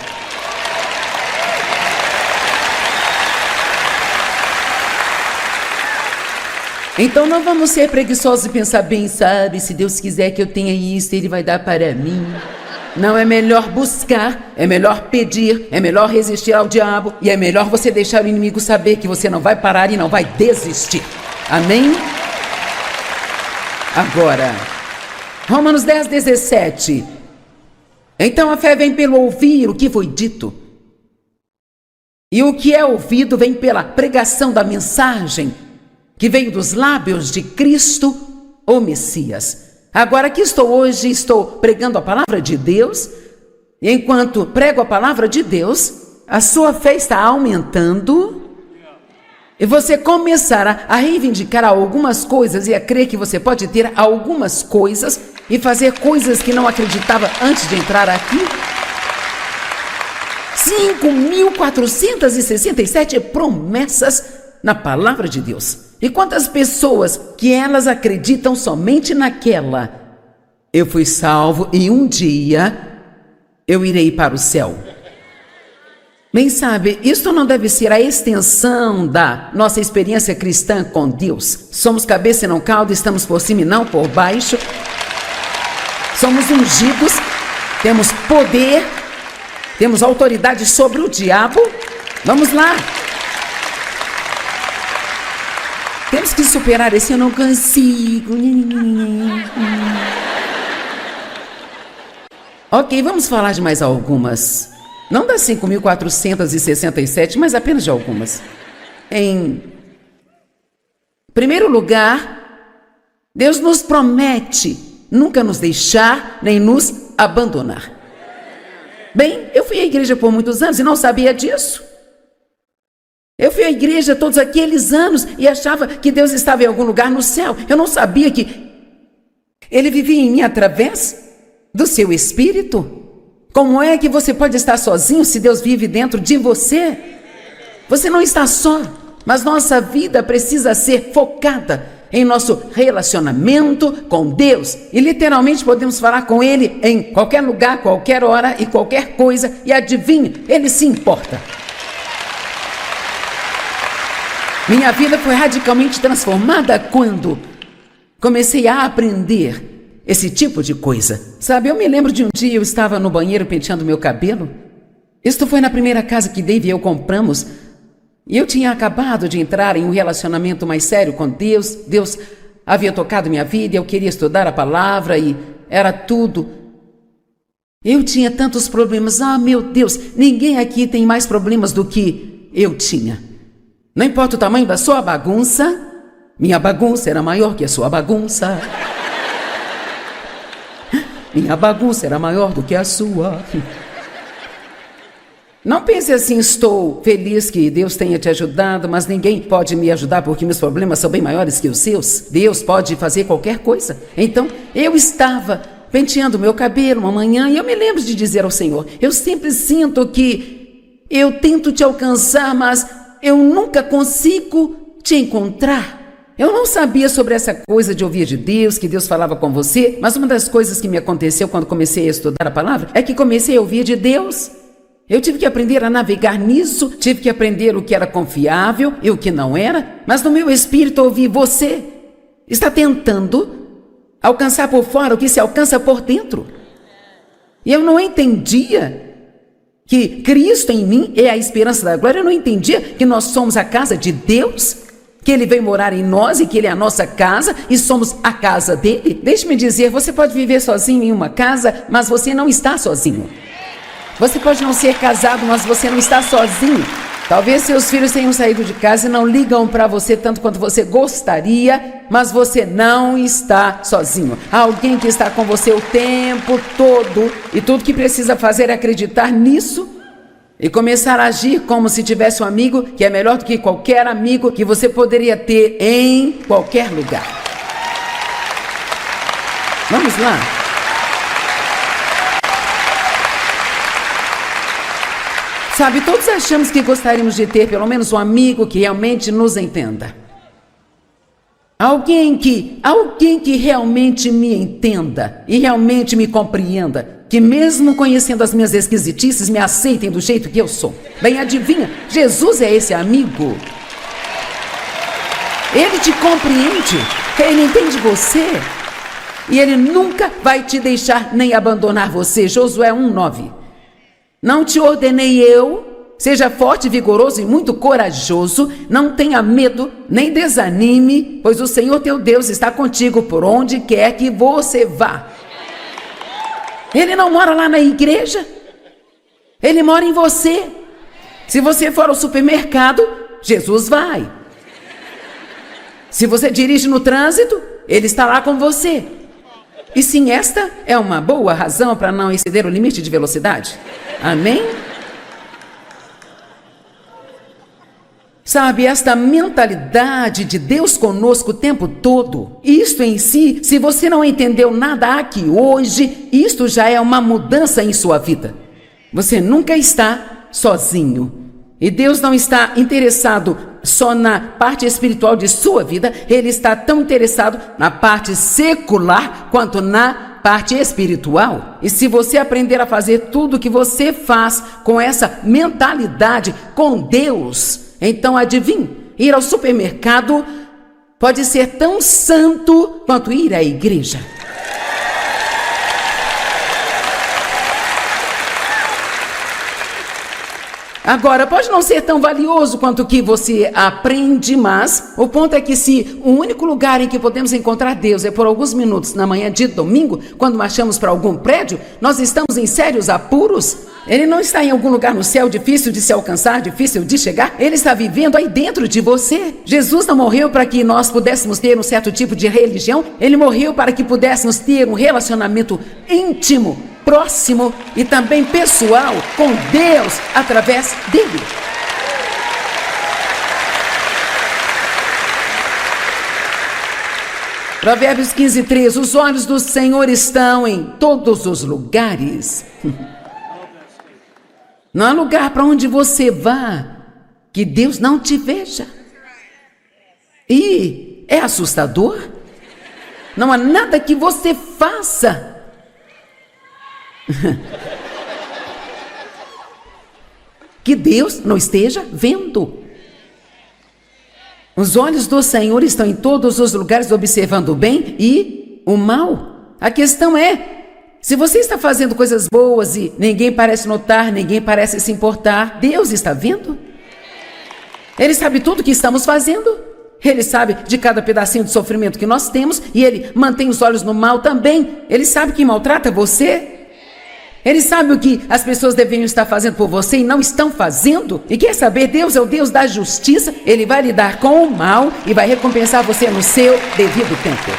Então não vamos ser preguiçosos e pensar bem, sabe, se Deus quiser que eu tenha isso, Ele vai dar para mim. Não, é melhor buscar, é melhor pedir, é melhor resistir ao diabo e é melhor você deixar o inimigo saber que você não vai parar e não vai desistir. Amém? Agora, Romanos 10:17. Então a fé vem pelo ouvir o que foi dito. E o que é ouvido vem pela pregação da mensagem que veio dos lábios de Cristo, o Messias. Agora aqui estou hoje, estou pregando a palavra de Deus. E enquanto prego a palavra de Deus, a sua fé está aumentando. E você começará a reivindicar algumas coisas e a crer que você pode ter algumas coisas e fazer coisas que não acreditava antes de entrar aqui. 5.467 promessas na palavra de Deus. E quantas pessoas que elas acreditam somente naquela: eu fui salvo e um dia eu irei para o céu. Bem, sabe, isso não deve ser a extensão da nossa experiência cristã com Deus. Somos cabeça e não cauda, estamos por cima e não por baixo. Somos ungidos, temos poder, temos autoridade sobre o diabo. Vamos lá. Temos que superar esse eu não consigo. Ok, vamos falar de mais algumas. Não das 5.467, mas apenas de algumas. Em primeiro lugar, Deus nos promete nunca nos deixar nem nos abandonar. Bem, eu fui à igreja por muitos anos e não sabia disso. Eu fui à igreja todos aqueles anos e achava que Deus estava em algum lugar no céu. Eu não sabia que Ele vivia em mim através do seu Espírito. Como é que você pode estar sozinho se Deus vive dentro de você? Você não está só, mas nossa vida precisa ser focada em nosso relacionamento com Deus. E literalmente podemos falar com Ele em qualquer lugar, qualquer hora e qualquer coisa. E adivinha, Ele se importa. Minha vida foi radicalmente transformada quando comecei a aprender esse tipo de coisa. Sabe, eu me lembro de um dia eu estava no banheiro penteando meu cabelo. Isto foi na primeira casa que Dave e eu compramos. E eu tinha acabado de entrar em um relacionamento mais sério com Deus. Deus havia tocado minha vida, eu queria estudar a palavra e era tudo. Eu tinha tantos problemas. Ah, meu Deus, ninguém aqui tem mais problemas do que eu tinha. Não importa o tamanho da sua bagunça, minha bagunça era maior que a sua bagunça. Minha bagunça era maior do que a sua. Não pense assim: estou feliz que Deus tenha te ajudado, mas ninguém pode me ajudar porque meus problemas são bem maiores que os seus. Deus pode fazer qualquer coisa. Então, eu estava penteando meu cabelo uma manhã e eu me lembro de dizer ao Senhor: eu sempre sinto que eu tento te alcançar, mas eu nunca consigo te encontrar. Eu não sabia sobre essa coisa de ouvir de Deus, que Deus falava com você, mas uma das coisas que me aconteceu quando comecei a estudar a palavra é que comecei a ouvir de Deus. Eu tive que aprender a navegar nisso, tive que aprender o que era confiável e o que não era, mas no meu espírito ouvi: você está tentando alcançar por fora o que se alcança por dentro. E eu não entendia que Cristo em mim é a esperança da glória. Eu não entendia que nós somos a casa de Deus, que Ele vem morar em nós e que Ele é a nossa casa e somos a casa dEle. Deixe-me dizer, você pode viver sozinho em uma casa, mas você não está sozinho. Você pode não ser casado, mas você não está sozinho. Talvez seus filhos tenham saído de casa e não ligam para você tanto quanto você gostaria, mas você não está sozinho. Há alguém que está com você o tempo todo e tudo que precisa fazer é acreditar nisso e começar a agir como se tivesse um amigo que é melhor do que qualquer amigo que você poderia ter em qualquer lugar. Vamos lá. Sabe, todos achamos que gostaríamos de ter pelo menos um amigo que realmente nos entenda. Alguém que realmente me entenda e realmente me compreenda, que mesmo conhecendo as minhas esquisitices, me aceitem do jeito que eu sou. Bem, adivinha, Jesus é esse amigo. Ele te compreende, Ele entende você e Ele nunca vai te deixar nem abandonar você. Josué 1:9. Não te ordenei eu, seja forte, vigoroso e muito corajoso, não tenha medo, nem desanime, pois o Senhor teu Deus está contigo por onde quer que você vá. Ele não mora lá na igreja, Ele mora em você. Se você for ao supermercado, Jesus vai. Se você dirige no trânsito, Ele está lá com você. E sim, esta é uma boa razão para não exceder o limite de velocidade. Amém? Sabe, esta mentalidade de Deus conosco o tempo todo, isto em si, se você não entendeu nada aqui hoje, isto já é uma mudança em sua vida. Você nunca está sozinho. E Deus não está interessado só na parte espiritual de sua vida, Ele está tão interessado na parte secular quanto na parte espiritual. E se você aprender a fazer tudo o que você faz com essa mentalidade com Deus, então adivinhe, ir ao supermercado pode ser tão santo quanto ir à igreja. Agora, pode não ser tão valioso quanto o que você aprende, mas o ponto é que se o único lugar em que podemos encontrar Deus é por alguns minutos na manhã de domingo, quando marchamos para algum prédio, nós estamos em sérios apuros. Ele não está em algum lugar no céu difícil de se alcançar, difícil de chegar. Ele está vivendo aí dentro de você. Jesus não morreu para que nós pudéssemos ter um certo tipo de religião. Ele morreu para que pudéssemos ter um relacionamento íntimo, próximo e também pessoal com Deus através dele. Provérbios 15:3, os olhos do Senhor estão em todos os lugares. Não há lugar para onde você vá que Deus não te veja. E é assustador. Não há nada que você faça que Deus não esteja vendo. Os olhos do Senhor estão em todos os lugares, observando o bem e o mal. A questão é, se você está fazendo coisas boas e ninguém parece notar, ninguém parece se importar, Deus está vendo? Ele sabe tudo que estamos fazendo. Ele sabe de cada pedacinho de sofrimento que nós temos e Ele mantém os olhos no mal também. Ele sabe que maltrata você. Ele sabe o que as pessoas deveriam estar fazendo por você e não estão fazendo. E quer saber, Deus é o Deus da justiça. Ele vai lidar com o mal e vai recompensar você no seu devido tempo.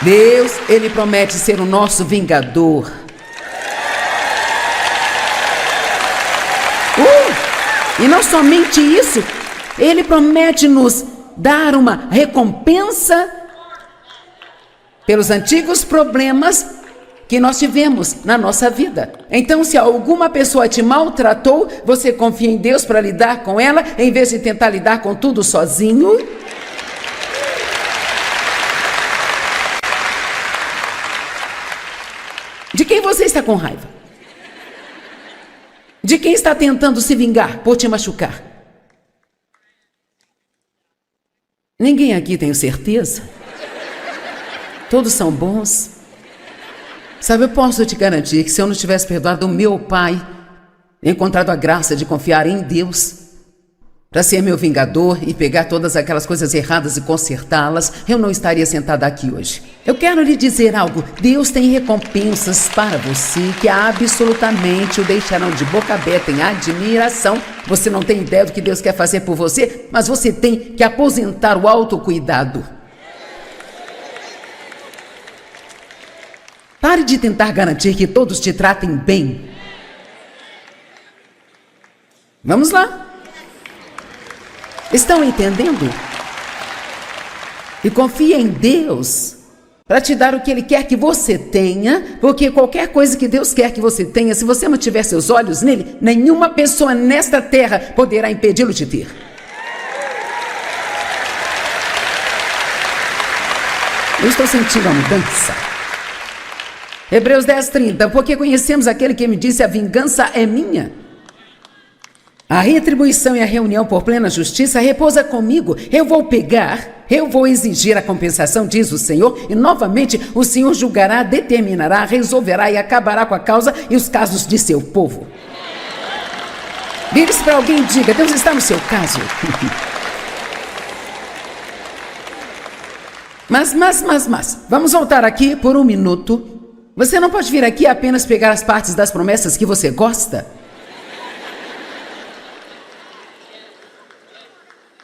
Deus, Ele promete ser o nosso vingador. E não somente isso, Ele promete nos dar uma recompensa pelos antigos problemas que nós tivemos na nossa vida. Então, se alguma pessoa te maltratou, você confia em Deus para lidar com ela, em vez de tentar lidar com tudo sozinho. De quem você está com raiva? De quem está tentando se vingar por te machucar? Ninguém aqui tem certeza. Todos são bons. Sabe, eu posso te garantir que se eu não tivesse perdoado o meu pai, encontrado a graça de confiar em Deus para ser meu vingador e pegar todas aquelas coisas erradas e consertá-las, eu não estaria sentada aqui hoje. Eu quero lhe dizer algo. Deus tem recompensas para você que absolutamente o deixarão de boca aberta em admiração. Você não tem ideia do que Deus quer fazer por você, mas você tem que aposentar o autocuidado. Pare de tentar garantir que todos te tratem bem. Vamos lá. Estão entendendo? E confia em Deus para te dar o que Ele quer que você tenha, porque qualquer coisa que Deus quer que você tenha, se você mantiver seus olhos nele, nenhuma pessoa nesta terra poderá impedi-lo de ter. Eu estou sentindo a mudança. Hebreus 10:30, porque conhecemos aquele que me disse, a vingança é minha. A retribuição e a reunião por plena justiça repousa comigo. Eu vou pegar, eu vou exigir a compensação, diz o Senhor, e novamente o Senhor julgará, determinará, resolverá e acabará com a causa e os casos de seu povo. Vire-se para alguém e diga, Deus está no seu caso. Mas, vamos voltar aqui por um minuto Você não pode vir aqui apenas pegar as partes das promessas que você gosta.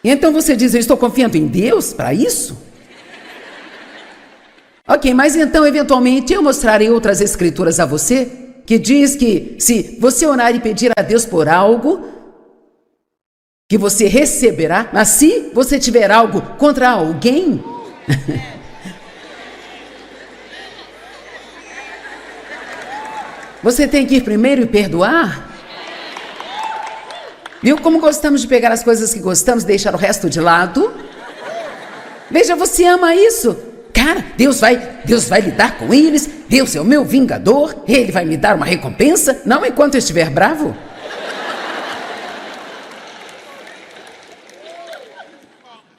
E então você diz, eu estou confiando em Deus para isso? Ok, mas então eventualmente eu mostrarei outras escrituras a você que diz que se você orar e pedir a Deus por algo, que você receberá, mas se você tiver algo contra alguém, você tem que ir primeiro e perdoar. Viu como gostamos de pegar as coisas que gostamos e deixar o resto de lado? Veja, você ama isso. Cara, Deus vai lidar com eles. Deus é o meu vingador. Ele vai me dar uma recompensa, não enquanto eu estiver bravo.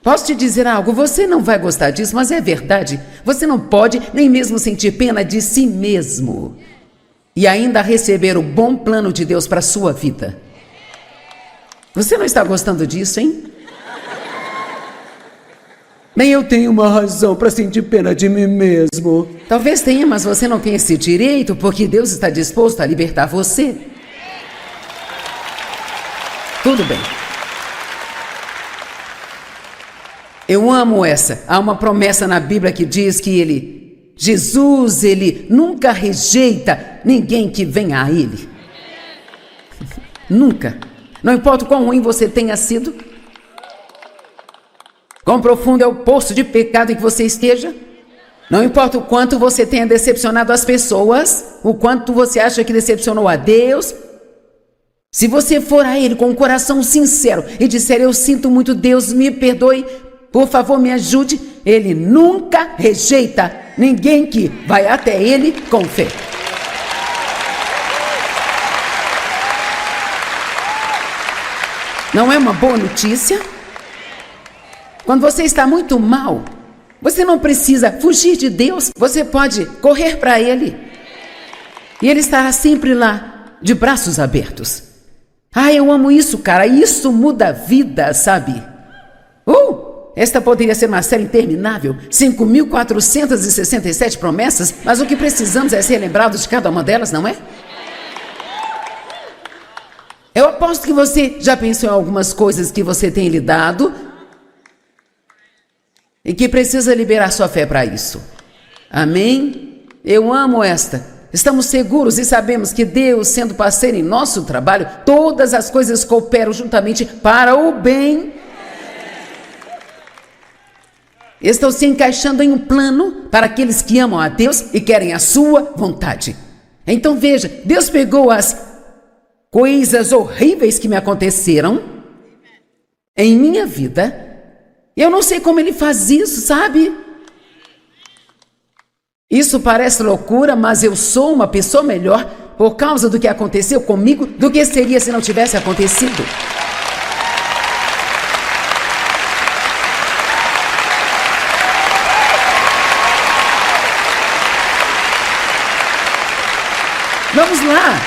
Posso te dizer algo? Você não vai gostar disso, mas é verdade. Você não pode nem mesmo sentir pena de si mesmo e ainda receber o bom plano de Deus para a sua vida. Você não está gostando disso, hein? Nem eu tenho uma razão para sentir pena de mim mesmo. Talvez tenha, mas você não tem esse direito, porque Deus está disposto a libertar você. Tudo bem. Eu amo essa. Há uma promessa na Bíblia que diz que Jesus, ele nunca rejeita ninguém que venha a ele. Nunca. Não importa o quão ruim você tenha sido, quão profundo é o poço de pecado em que você esteja, não importa o quanto você tenha decepcionado as pessoas, o quanto você acha que decepcionou a Deus, se você for a Ele com um coração sincero e disser, eu sinto muito, Deus me perdoe, por favor me ajude, Ele nunca rejeita ninguém que vai até Ele com fé. Não é uma boa notícia? Quando você está muito mal, você não precisa fugir de Deus, você pode correr para Ele. E Ele estará sempre lá, de braços abertos. Ah, eu amo isso, cara, isso muda a vida, sabe? Esta poderia ser uma série interminável, 5.467 promessas, mas o que precisamos é ser lembrados de cada uma delas, não é? Eu aposto que você já pensou em algumas coisas que você tem lidado e que precisa liberar sua fé para isso. Amém? Eu amo esta. Estamos seguros e sabemos que Deus, sendo parceiro em nosso trabalho, todas as coisas cooperam juntamente para o bem. Estão se encaixando em um plano para aqueles que amam a Deus e querem a sua vontade. Então veja, Deus pegou as coisas horríveis que me aconteceram em minha vida. Eu não sei como Ele faz isso, sabe? Isso parece loucura, mas eu sou uma pessoa melhor por causa do que aconteceu comigo do que seria se não tivesse acontecido. Vamos lá.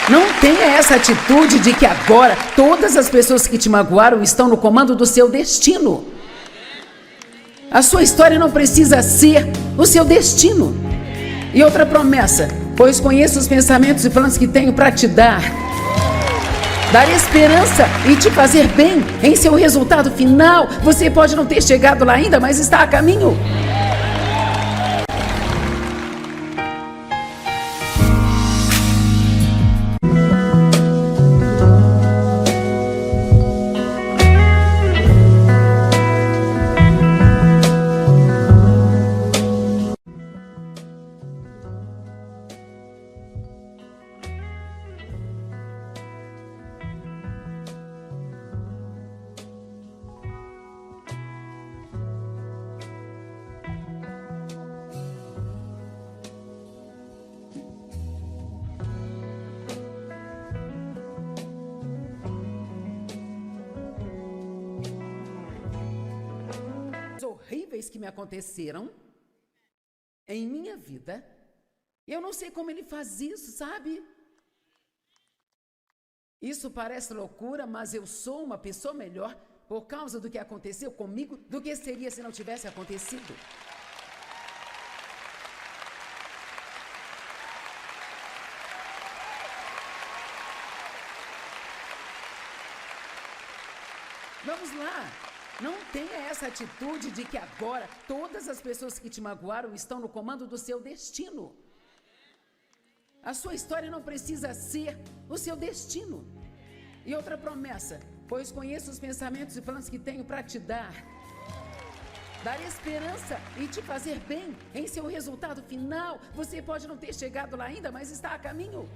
Não tenha essa atitude de que agora todas as pessoas que te magoaram estão no comando do seu destino. A sua história não precisa ser o seu destino. E outra promessa, pois conheço os pensamentos e planos que tenho para te dar esperança e te fazer bem em seu resultado final. Você pode não ter chegado lá ainda, mas está a caminho. Horríveis que me aconteceram em minha vida. Eu não sei como Ele faz isso, sabe? Isso parece loucura, mas eu sou uma pessoa melhor por causa do que aconteceu comigo do que seria se não tivesse acontecido. Vamos lá. Não tenha essa atitude de que agora todas as pessoas que te magoaram estão no comando do seu destino. A sua história não precisa ser o seu destino. E outra promessa: pois conheço os pensamentos e planos que tenho para te dar esperança e te fazer bem em seu resultado final. Você pode não ter chegado lá ainda, mas está a caminho.